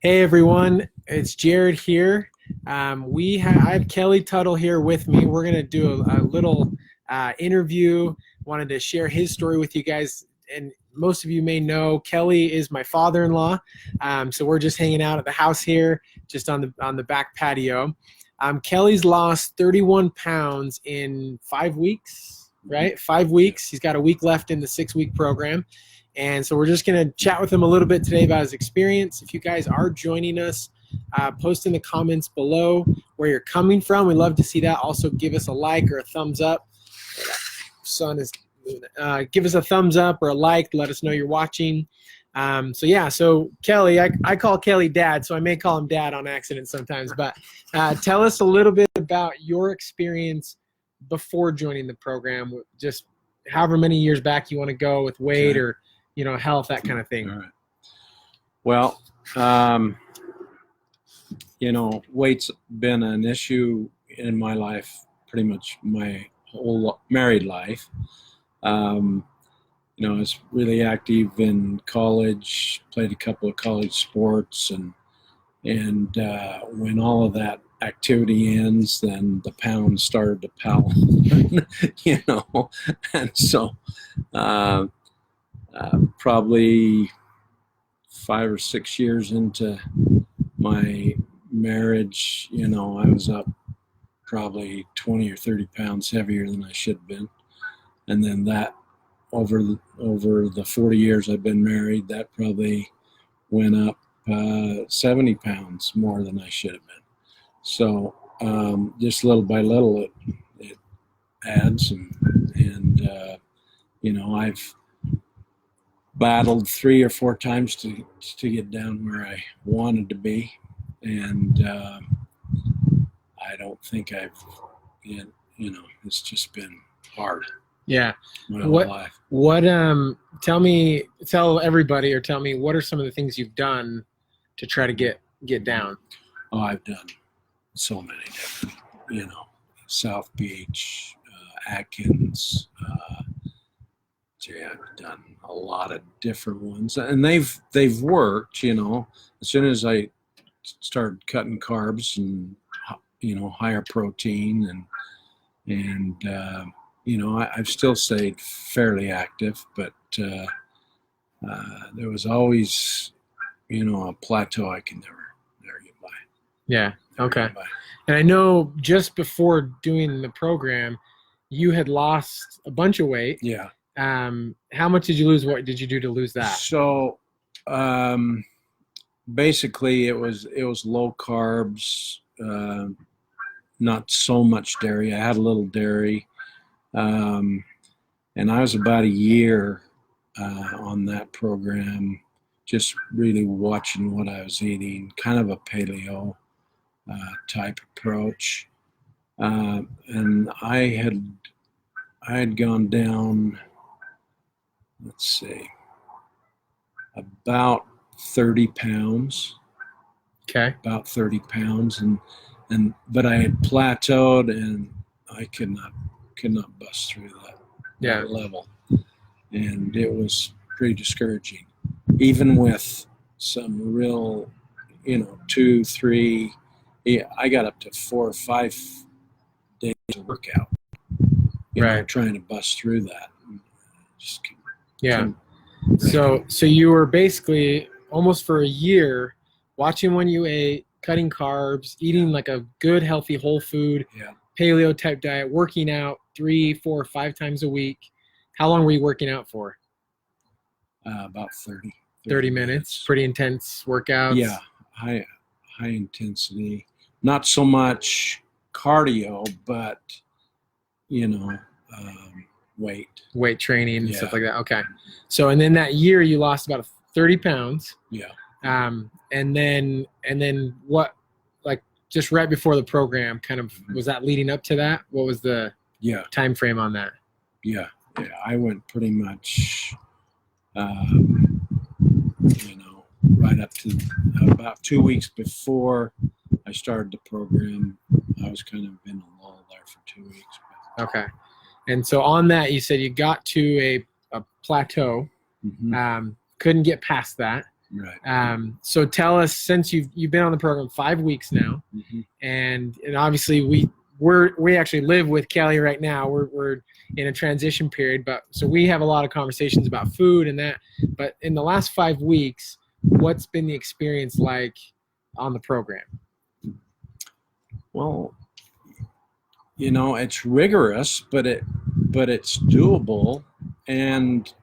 Hey everyone, it's Jared here. I have Kelly Tuttle here with me. We're gonna do a little interview. Wanted to share his story with you guys, and most of you may know Kelly is my father-in-law. So we're just hanging out at the house here, just on the back patio. Kelly's lost 31 pounds in 5 weeks, right? 5 weeks. He's got a week left in the 6-week program. And so we're just going to chat with him a little bit today about his experience. If you guys are joining us, post in the comments below where you're coming from. We'd love to see that. Also, give us a like or a thumbs up. Sun is give us a thumbs up or a like. Let us know you're watching. So Kelly, I call Kelly Dad, so I may call him Dad on accident sometimes. But tell us a little bit about your experience before joining the program. Just however many years back you want to go with weight or health, that kind of thing. All right. Well, weight's been an issue in my life, pretty much my whole married life. I was really active in college, played a couple of college sports, and when all of that activity ends, then the pounds started to pile, and so probably 5 or 6 years into my marriage, I was up probably 20 or 30 pounds heavier than I should have been. And then that over the 40 years I've been married, that probably went up 70 pounds more than I should have been. So just little by little it adds, and I've battled 3 or 4 times to get down where I wanted to be, and I don't think it's just been hard. Yeah. My whole life. Tell everybody, or tell me, what are some of the things you've done to try to get down? Oh, I've done so many different, South Beach, Atkins, I've done a lot of different ones, and they've worked. As soon as I started cutting carbs and higher protein, and I've still stayed fairly active, but there was always a plateau I can never get by. Yeah. Okay. And I know just before doing the program, you had lost a bunch of weight. Yeah. How much did you lose? What did you do to lose that? So, basically it was low carbs, not so much dairy. I had a little dairy, and I was about a year on that program, just really watching what I was eating, kind of a paleo type approach, and I had gone down, let's see, about 30 pounds. Okay. About 30 pounds, but I had plateaued, and I could not bust through that level, and it was pretty discouraging. Even with some real, 2, 3, I got up to 4 or 5 days of workout, trying to bust through that. Just So you were basically almost for a year watching when you ate, cutting carbs, eating like a good, healthy, whole food, paleo type diet, working out 3, 4, 5 times a week. How long were you working out for? About 30 minutes. Pretty intense workouts. Yeah, high intensity. Not so much cardio, but weight training and stuff like that. Okay. So, and then that year you lost about 30 pounds. Yeah. And then what, like just right before the program, kind of, was that leading up to that? What was the time frame on that? Yeah. I went pretty much, right up to about 2 weeks before I started the program. I was kind of in a lull there for 2 weeks. Okay. And so on that, you said you got to a plateau, Mm-hmm. Couldn't get past that. Right. So tell us, since you've been on the program 5 weeks now, Mm-hmm. and obviously we actually live with Kelly right now. We're in a transition period, but so we have a lot of conversations about food and that. But in the last 5 weeks, what's been the experience like on the program? Well, it's rigorous, but it's doable, and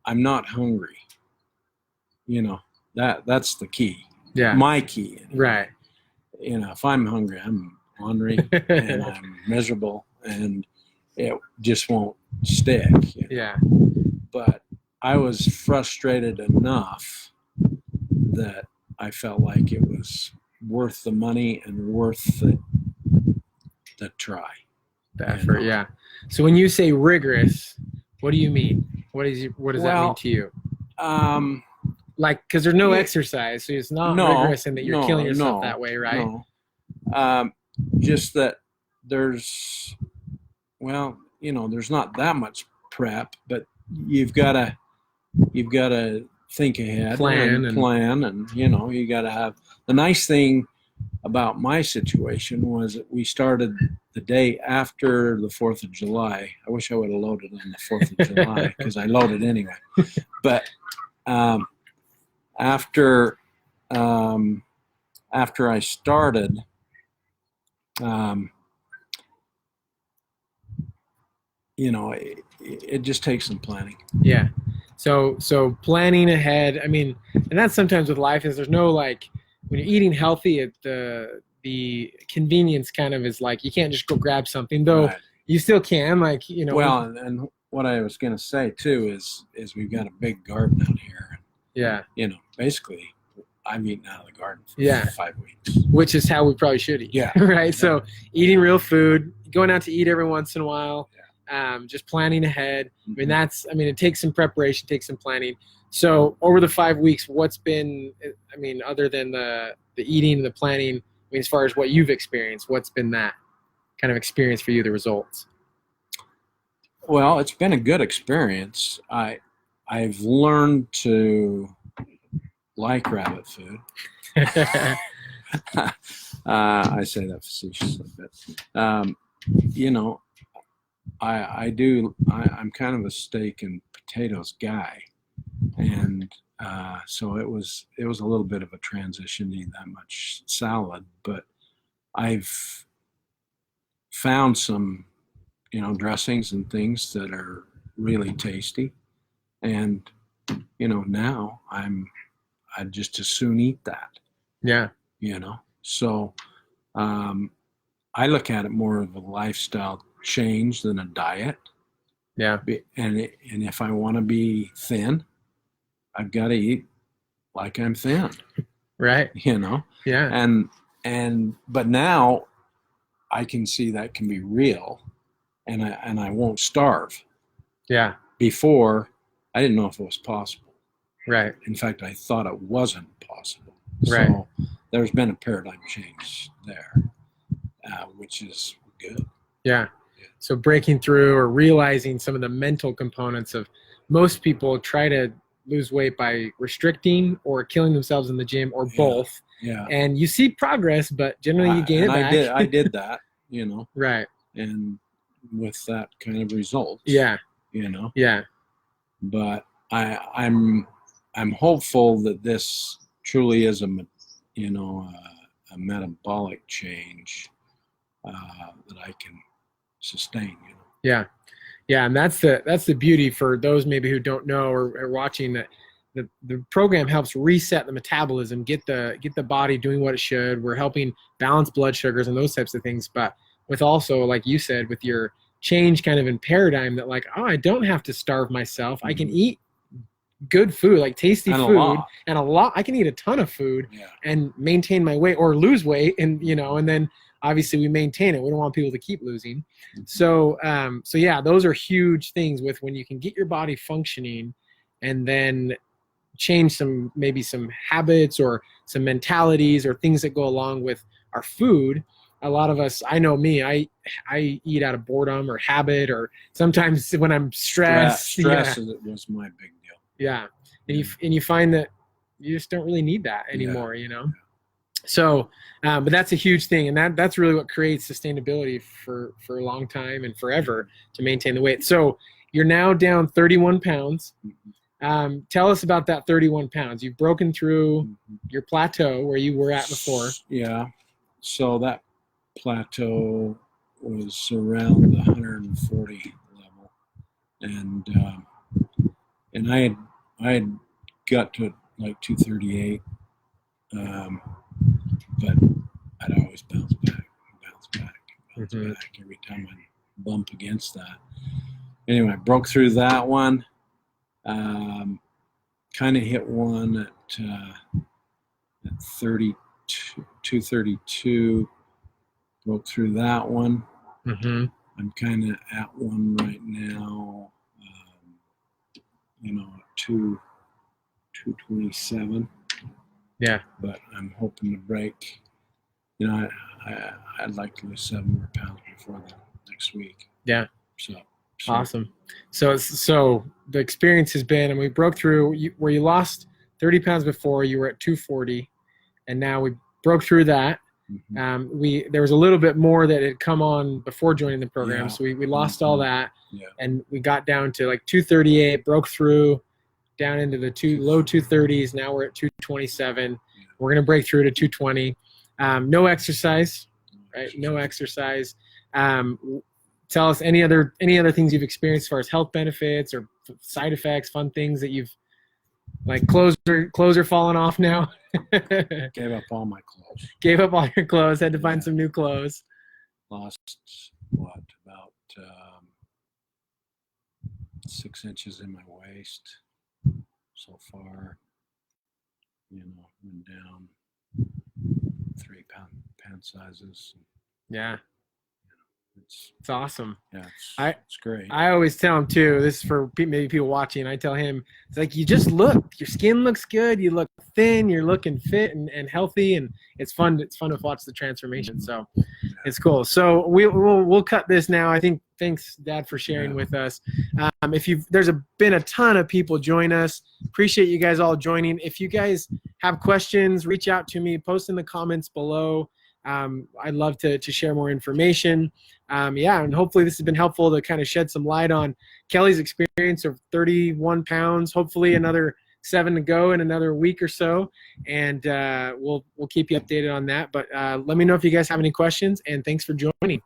I'm not hungry. That's the key. Yeah. My key. Anyway. Right. If I'm hungry, I'm ornery and I'm miserable, and it just won't stick. Yeah. But I was frustrated enough that I felt like it was worth the money and worth the try. The effort, yeah. So when you say rigorous, what do you mean? What does that mean to you? Like, because there's no exercise, so it's not rigorous in that you're killing yourself that way, right? No. Just that there's not that much prep, but you've got to think ahead, plan, and you got to have. The nice thing about my situation was that we started the day after the 4th of July. I wish I would have loaded on the 4th of July because I loaded anyway. But after I started, it just takes some planning. Yeah. So planning ahead. I mean, and that's sometimes with life is there's no like when you're eating healthy, the convenience kind of is like you can't just go grab something, though you still can, like. Well, and what I was going to say too is we've got a big garden out here. Yeah. Basically, I'm eating out of the garden for 5 weeks. Which is how we probably should eat. Yeah. Right. So eating real food, going out to eat every once in a while. Yeah. Just planning ahead. Mm-hmm. I mean, it takes some preparation, takes some planning. So over the 5 weeks, what's been, other than the eating and the planning, as far as what you've experienced, what's been that kind of experience for you, the results? Well, it's been a good experience. I've learned to like rabbit food. I say that facetiously, but I do. I'm kind of a steak and potatoes guy, and so it was a little bit of a transition to eat that much salad. But I've found some, dressings and things that are really tasty, and now I'd just as soon eat that. Yeah. So I look at it more of a lifestyle change than a diet. Yeah. And if I want to be thin, I've got to eat like I'm thin. Right. Yeah. But now I can see that can be real, and I won't starve. Yeah. Before, I didn't know if it was possible. Right. In fact, I thought it wasn't possible. Right. So there's been a paradigm change there, which is good. Yeah. So breaking through or realizing some of the mental components of most people try to lose weight by restricting or killing themselves in the gym or both. Yeah. And you see progress, but generally you gain it back. I did that, Right. And with that kind of result. Yeah. Yeah. But I'm hopeful that this truly is a metabolic change that I can sustain. Yeah. Yeah, and that's the beauty for those maybe who don't know or are watching, that the program helps reset the metabolism, get the body doing what it should. We're helping balance blood sugars and those types of things, but with also, like you said, with your change kind of in paradigm that like, I don't have to starve myself. I can eat good food, like tasty food, and a lot. I can eat a ton of food and maintain my weight or lose weight, and and then obviously we maintain it. We don't want people to keep losing. So yeah, those are huge things with when you can get your body functioning and then change some habits or some mentalities or things that go along with our food. A lot of us, I know me, I eat out of boredom or habit, or sometimes when I'm stressed. Stress was my big deal. Yeah. And you find that you just don't really need that anymore, Yeah. So, but that's a huge thing, and that's really what creates sustainability for a long time and forever to maintain the weight. So you're now down 31 pounds. Tell us about that 31 pounds. You've broken through your plateau where you were at before. Yeah. So that plateau was around the 140 level, and I had got to like 238, but I'd always bounce back every time I bump against that. Anyway, I broke through that one. Kind of hit one at 232. Broke through that one. Mm-hmm. I'm kind of at one right now. 227. Yeah. But I'm hoping to break. I'd like to lose 7 more pounds before the next week. Yeah. So awesome. So the experience has been, and we broke through where you lost 30 pounds before. You were at 240, and now we broke through that. Mm-hmm. There was a little bit more that had come on before joining the program, Yeah. so we lost all that, and we got down to like 238, broke through down into the low 230s. Now we're at 227. Yeah. We're gonna break through to 220. No exercise, right? No exercise. Tell us any other things you've experienced as far as health benefits or side effects, fun things that you've, like clothes are falling off now. Gave up all my clothes. Gave up all your clothes. Had to find some new clothes. Lost about 6 inches in my waist so far. Went down 3 pound sizes. Yeah. It's awesome. Yeah, it's great. I always tell him too, this is for maybe people watching, I tell him, it's like, you just your skin looks good, you look thin, you're looking fit and healthy, and it's fun to watch the transformation. So it's cool. So we'll cut this now. I think, thanks Dad for sharing with us. There's been a ton of people join us. Appreciate you guys all joining. If you guys have questions, reach out to me, post in the comments below. I'd love to share more information. And hopefully this has been helpful to kind of shed some light on Kelly's experience of 31 pounds, hopefully another 7 to go in another week or so. And we'll keep you updated on that. But let me know if you guys have any questions, and thanks for joining.